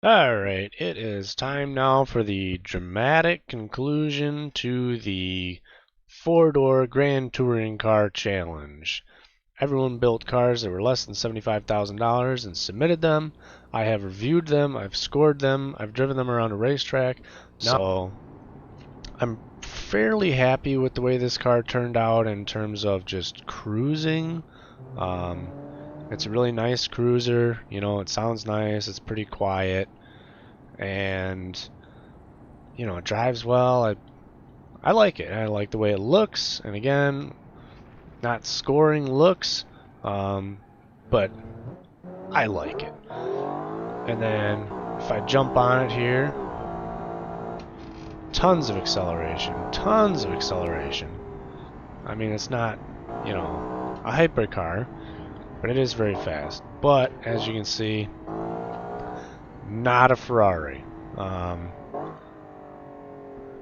Alright, it is time now for the dramatic conclusion to the four-door Grand Touring Car Challenge. Everyone built cars that were less than $75,000 and submitted them. I have reviewed them, I've scored them, I've driven them around a racetrack. So I'm fairly happy with the way this car turned out in terms of just cruising. It's a really nice cruiser, it sounds nice, it's pretty quiet, and it drives well. I like it. I like the way it looks, and again, not scoring looks, but I like it. And then if I jump on it here, tons of acceleration, tons of acceleration. I mean, it's not, a hypercar, but it is very fast. But as you can see, not a Ferrari.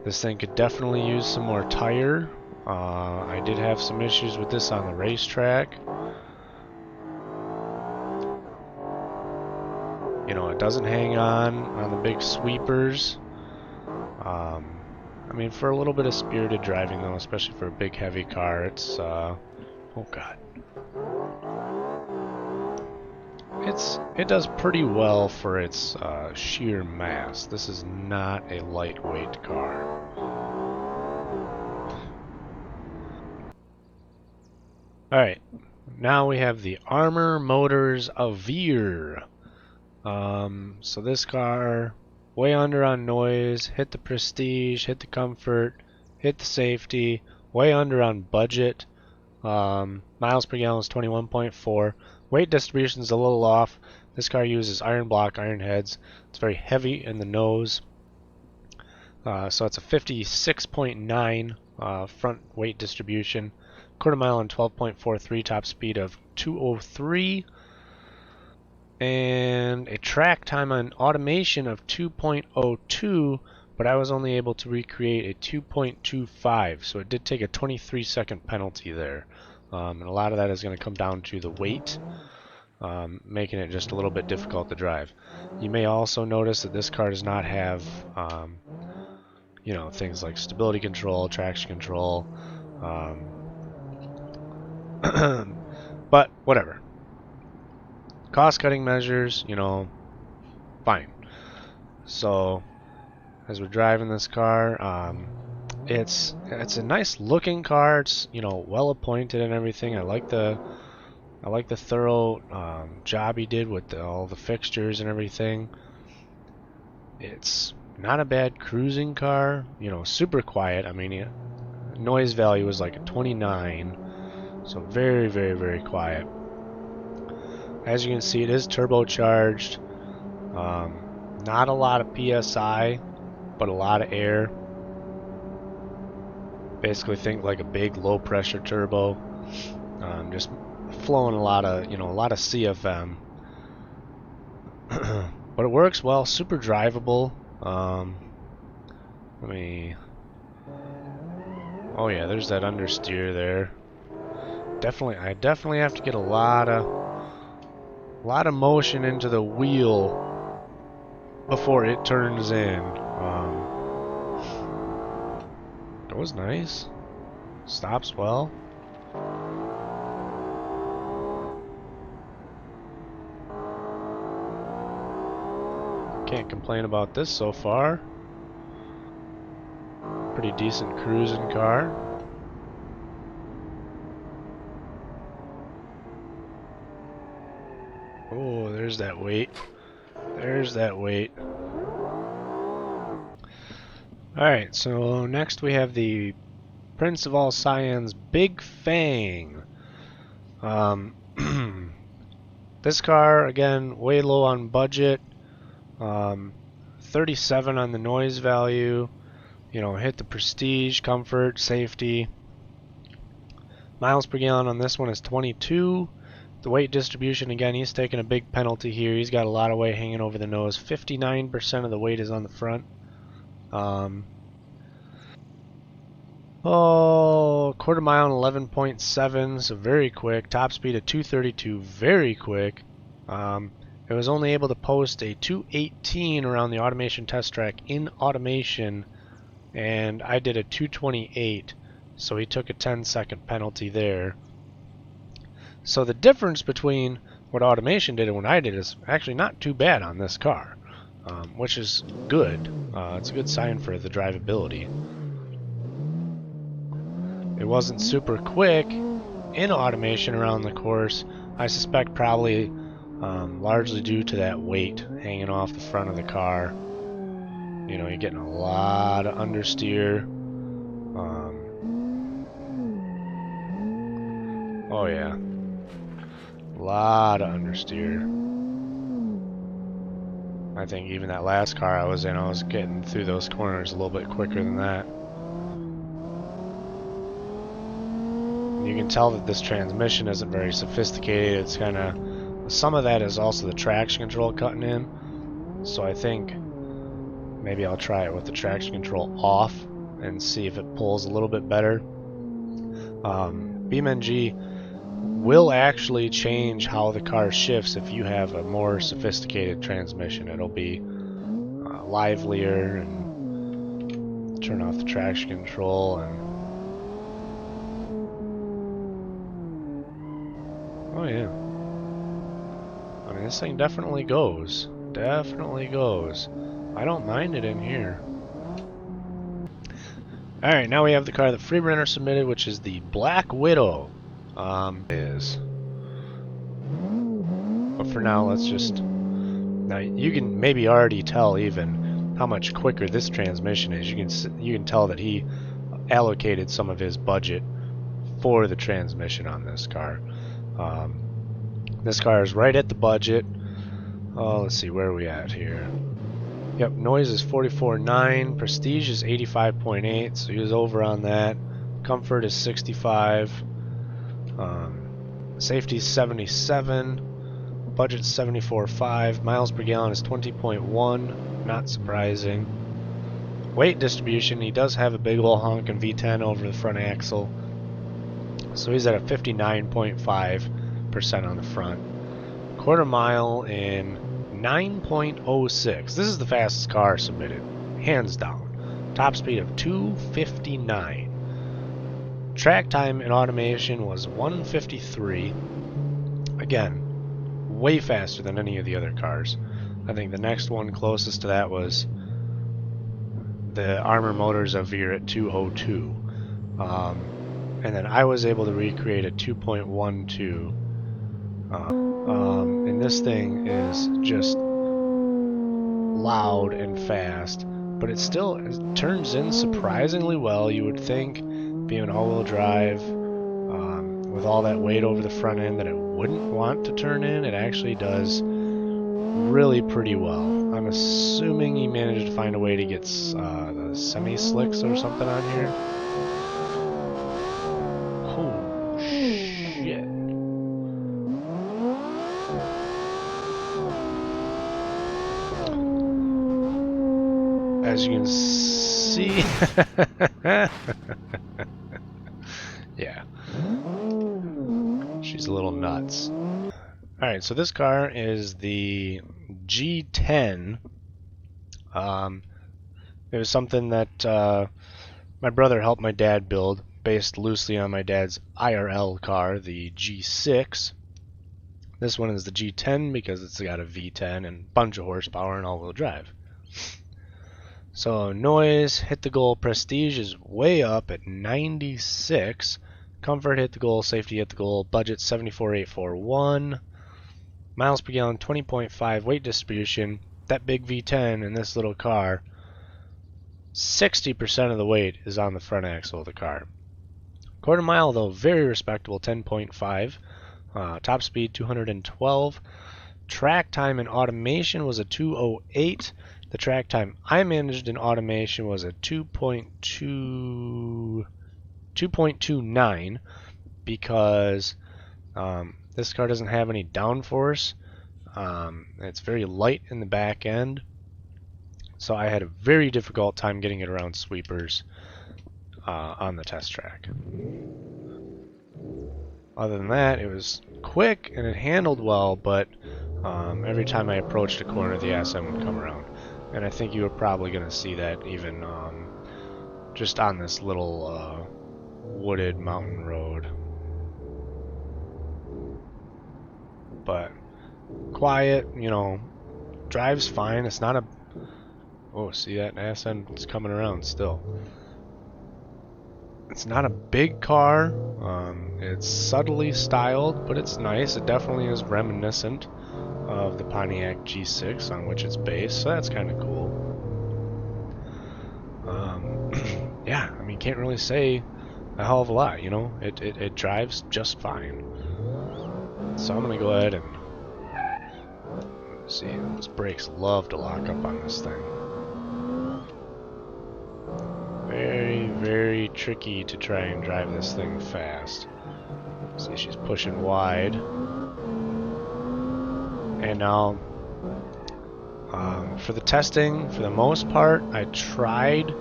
This thing could definitely use some more tire. I did have some issues with this on the racetrack. It doesn't hang on the big sweepers. I mean, for a little bit of spirited driving though, especially for a big heavy car, it's oh god. It does pretty well for its sheer mass. This is not a lightweight car. Alright, now we have the Armor Motors Avere. So this car, way under on noise, hit the prestige, hit the comfort, hit the safety, way under on budget. Miles per gallon is 21.4. Weight distribution is a little off. This car uses iron block, iron heads. It's very heavy in the nose. So it's a 56.9 front weight distribution. Quarter mile on 12.43, top speed of 203. And a track time on automation of 2.02, but I was only able to recreate a 2.25, so it did take a 23-second penalty there. And a lot of that is going to come down to the weight, making it just a little bit difficult to drive. You may also notice that this car does not have, things like stability control, traction control, but whatever. Cost-cutting measures, fine. So, as we're driving this car, it's a nice looking car. It's well appointed and everything. I like the thorough job he did with all the fixtures and everything. It's not a bad cruising car. Super quiet. I mean, noise value was like a 29, so very, very, very quiet. As you can see, it is turbocharged. Not a lot of PSI, but a lot of air. Basically, think like a big low-pressure turbo. Just flowing a lot of CFM. But it works well. Super drivable. Let me. Oh yeah, there's that understeer there. I definitely have to get a lot of motion into the wheel before it turns in. That was nice. Stops well. Can't complain about this so far. Pretty decent cruising car. Oh, there's that weight. There's that weight. Alright, so next we have the Prince of All Saiyans Big Fang. This car, again, way low on budget. 37 on the noise value. Hit the prestige, comfort, safety. Miles per gallon on this one is 22. The weight distribution, again, he's taking a big penalty here. He's got a lot of weight hanging over the nose. 59% of the weight is on the front. Quarter mile on 11.7, so very quick. Top speed of 232, very quick. It was only able to post a 218 around the automation test track in automation, and I did a 228, so he took a 10-second penalty there. So the difference between what automation did and what I did is actually not too bad on this car, which is good. It's a good sign for the drivability. It wasn't super quick in automation around the course. I suspect probably largely due to that weight hanging off the front of the car. You know, you're getting a lot of understeer. Oh yeah, a lot of understeer. I think even that last car I was in, I was getting through those corners a little bit quicker than that. You can tell that this transmission isn't very sophisticated. It's kind of, some of that is also the traction control cutting in. So I think maybe I'll try it with the traction control off and see if it pulls a little bit better. BeamNG will actually change how the car shifts if you have a more sophisticated transmission. It'll be livelier, and turn off the traction control, and oh yeah, I mean, this thing definitely goes. Definitely goes. I don't mind it in here. Alright, now we have the car that Freebrenner submitted, which is the Black Widow. But for now, let's just... Now, you can maybe already tell even how much quicker this transmission is. You can tell that he allocated some of his budget for the transmission on this car. This car is right at the budget. Oh, let's see, where are we at here? Yep, noise is 44.9, prestige is 85.8, so he was over on that. Comfort is 65. Safety is 77. Budget 74.5. Miles per gallon is 20.1. Not surprising. Weight distribution, he does have a big ol' honkin' V10 over the front axle. So he's at a 59.5% on the front. Quarter mile in 9.06. This is the fastest car submitted, hands down. Top speed of 259. Track time in automation was 153. Again, way faster than any of the other cars. I think the next one closest to that was the Armor Motors Avir at 202. And then I was able to recreate a 2.12. And this thing is just loud and fast, but it turns in surprisingly well. You would think, being an all-wheel drive, with all that weight over the front end, that it wouldn't want to turn in. It actually does really pretty well. I'm assuming he managed to find a way to get the semi-slicks or something on here. Oh shit. As you can see, yeah, she's a little nuts. Alright, so this car is the G10. It was something that my brother helped my dad build, based loosely on my dad's IRL car, the G6. This one is the G10 because it's got a V10 and a bunch of horsepower and all-wheel drive. So noise, hit the goal, prestige is way up at 96. Comfort hit the goal, safety hit the goal, budget 74,841. Miles per gallon 20.5, weight distribution, that big V10 in this little car, 60% of the weight is on the front axle of the car. Quarter mile though, very respectable, 10.5. Top speed 212. Track time in automation was a 208. The track time I managed in automation was a 2.29 because this car doesn't have any downforce. It's very light in the back end, so I had a very difficult time getting it around sweepers on the test track. Other than that, it was quick and it handled well, but Every time I approached a corner, the SM would come around. And I think you were probably going to see that even just on this little wooded mountain road. But quiet, you know, drives fine. It's not a... Oh, see that SM? It's coming around still. It's not a big car. It's subtly styled, but it's nice. It definitely is reminiscent of the Pontiac G6 on which it's based, so that's kind of cool. Yeah, I mean, can't really say a hell of a lot, you know? It drives just fine. So I'm gonna go ahead and see. Those brakes love to lock up on this thing. Very, very tricky to try and drive this thing fast. See, she's pushing wide. And now, for the testing, for the most part, I tried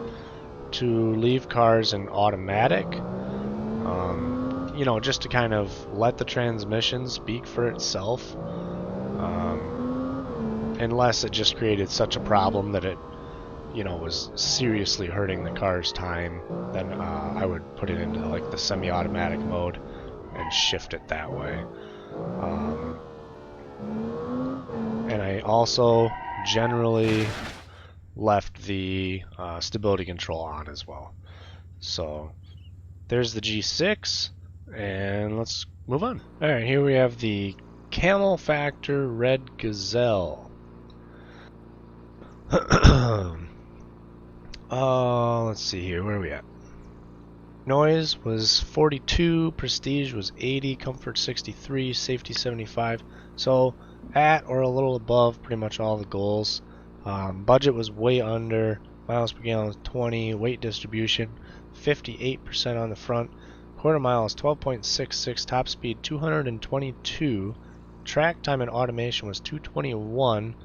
to leave cars in automatic. You know, just to kind of let the transmission speak for itself. Unless it just created such a problem that it, you know, was seriously hurting the car's time, then I would put it into like the semi-automatic mode and shift it that way. And I also generally left the stability control on as well. So there's the G6, and let's move on. Alright, here we have the Camel Factor Red Gazelle. Let's see here, where are we at? Noise was 42, prestige was 80, comfort 63, safety 75. So at or a little above pretty much all the goals. Budget was way under, miles per gallon was 20, weight distribution 58% on the front, quarter mile is 12.66, top speed 222, track time and automation was 221.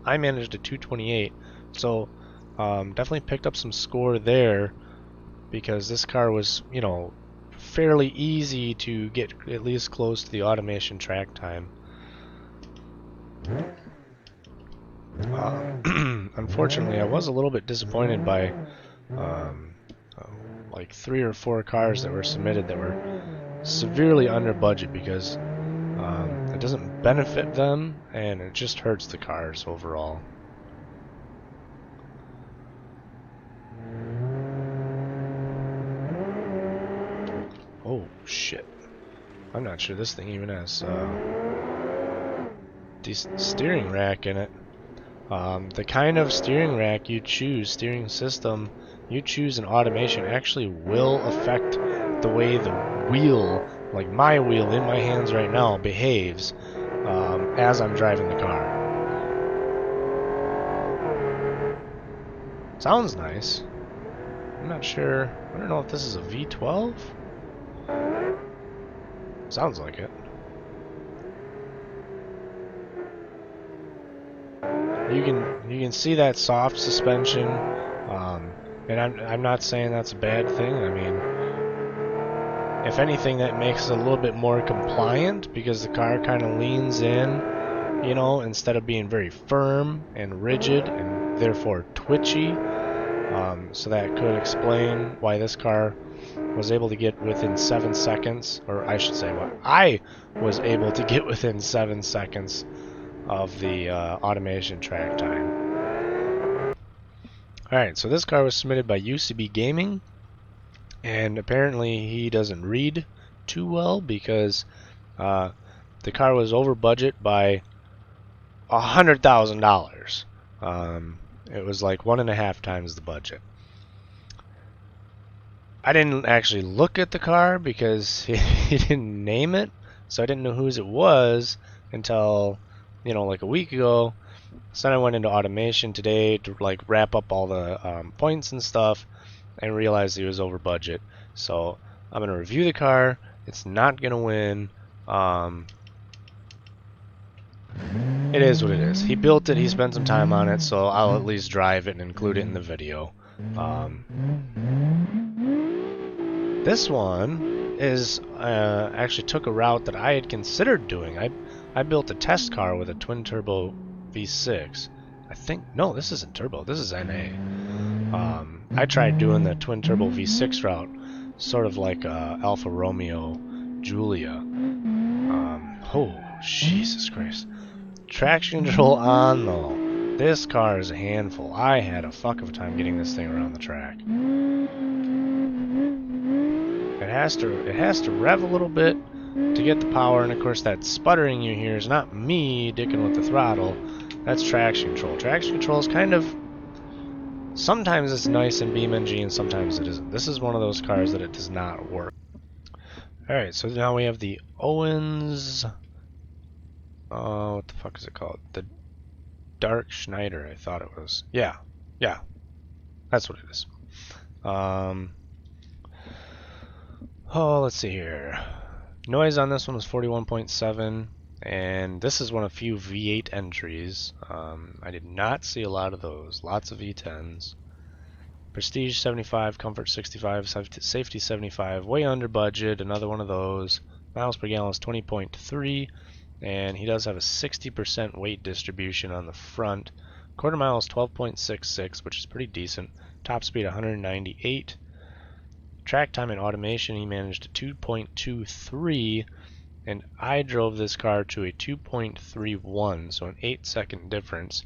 I managed a 228, so definitely picked up some score there because this car was, you know, fairly easy to get at least close to the automation track time. Unfortunately, I was a little bit disappointed by like 3 or 4 cars that were submitted that were severely under budget because it doesn't benefit them and it just hurts the cars overall. Oh shit, I'm not sure this thing even has decent steering rack in it. The kind of steering rack you choose, steering system you choose in automation actually will affect the way the wheel, like my wheel in my hands right now, behaves as I'm driving the car. Sounds nice. I'm not sure. I don't know if this is a V12. Sounds like it. You can see that soft suspension, and I'm not saying that's a bad thing. I mean, if anything, that makes it a little bit more compliant because the car kind of leans in, you know, instead of being very firm and rigid and therefore twitchy. So that could explain why this car was able to get within 7 seconds, or I should say what I was able to get within 7 seconds of the automation track time. Alright, so this car was submitted by UCB Gaming, and apparently he doesn't read too well because the car was over budget by $100,000. It was like 1.5 times the budget. I didn't actually look at the car because he didn't name it, so I didn't know whose it was until, you know, like a week ago. So then I went into automation today to like wrap up all the points and stuff and realized he was over budget. So I'm going to review the car. It's not going to win. It is what it is. He built it, he spent some time on it, so I'll at least drive it and include it in the video. This one is actually took a route that I had considered doing. I I built a test car with a twin turbo V6. I think, no, this isn't turbo, this is NA. I tried doing the twin turbo V6 route, sort of like Alfa Romeo Giulia. Oh, Jesus Christ. Traction control on though. This car is a handful. I had a fuck of a time getting this thing around the track. It has to rev a little bit to get the power, and of course that sputtering you hear is not me dicking with the throttle. That's traction control. Traction control is kind of, sometimes it's nice in BeamNG and sometimes it isn't. This is one of those cars that it does not work. Alright, so now we have the Owens, what the fuck is it called? The Dark Schneider, I thought it was. Yeah, that's what it is. Oh, let's see here. Noise on this one was 41.7, and this is one of few V8 entries. I did not see a lot of those. Lots of V10s. Prestige 75, Comfort 65, Safety 75, way under budget, another one of those. Miles per gallon is 20.3, and he does have a 60% weight distribution on the front. Quarter mile is 12.66, which is pretty decent. Top speed 198. Track time and automation, he managed a 2.23, and I drove this car to a 2.31, so an 8-second difference.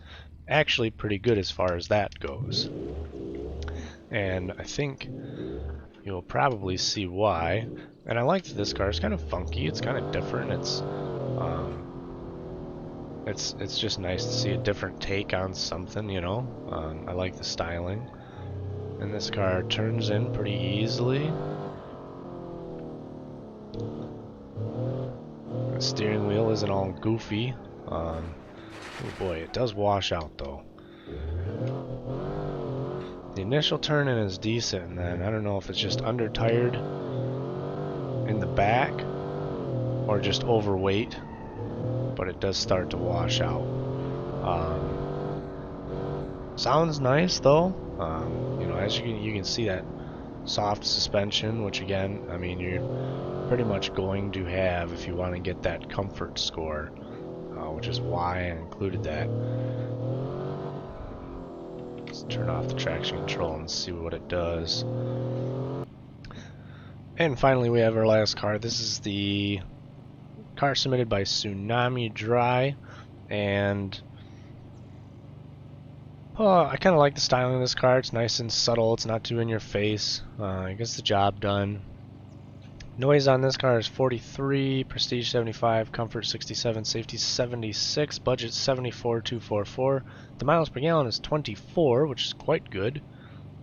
Actually pretty good as far as that goes. And I think you'll probably see why. And I like that this car. It's kind of funky. It's kind of different. It's just nice to see a different take on something, you know. I like the styling. And this car turns in pretty easily. The steering wheel isn't all goofy. Oh boy, it does wash out though. The initial turn-in is decent, and then I don't know if it's just under-tired in the back or just overweight, but it does start to wash out. Sounds nice though. You know, as you can see that soft suspension, which again, I mean, you're pretty much going to have if you want to get that comfort score, which is why I included that. Let's turn off the traction control and see what it does. And finally, we have our last car. This is the car submitted by Tsunami Dry, and I kind of like the styling of this car. It's nice and subtle. It's not too in your face. It gets the job done. Noise on this car is 43, Prestige 75, Comfort 67, Safety 76, Budget 74,244. The miles per gallon is 24, which is quite good.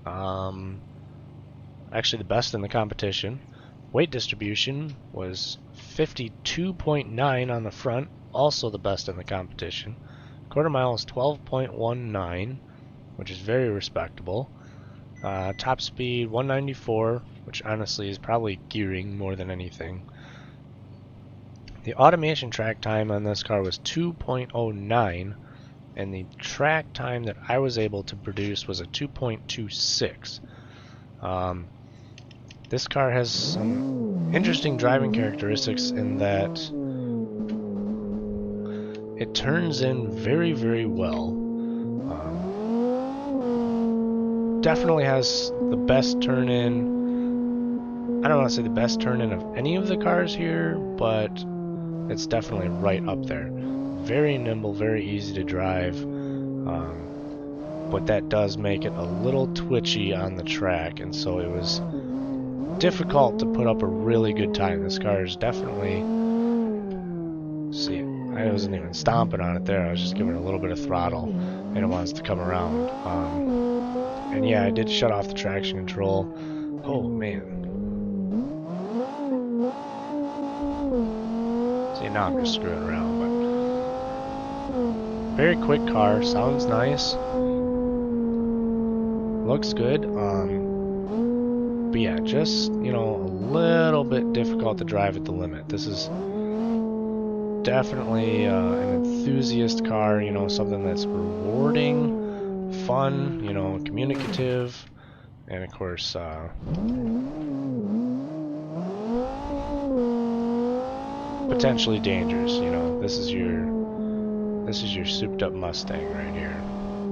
Actually the best in the competition. Weight distribution was 52.9 on the front, also the best in the competition. Quarter mile is 12.19, which is very respectable. Top speed 194, which honestly is probably gearing more than anything. The automation track time on this car was 2.09, and the track time that I was able to produce was a 2.26. This car has some interesting driving characteristics in that it turns in very, very well. Definitely has the best turn-in. I don't want to say the best turn-in of any of the cars here, but it's definitely right up there. Very nimble, very easy to drive, but that does make it a little twitchy on the track, and so it was difficult to put up a really good time. This car is definitely... See, I wasn't even stomping on it there. I was just giving it a little bit of throttle, and it wants to come around. And yeah, I did shut off the traction control. Oh, man. See, now I'm just screwing around, but... Very quick car. Sounds nice. Looks good. But yeah, just, you know, a little bit difficult to drive at the limit. This is definitely an enthusiast car, you know, something that's rewarding, fun, you know, communicative, and of course, potentially dangerous. This is your souped up Mustang right here.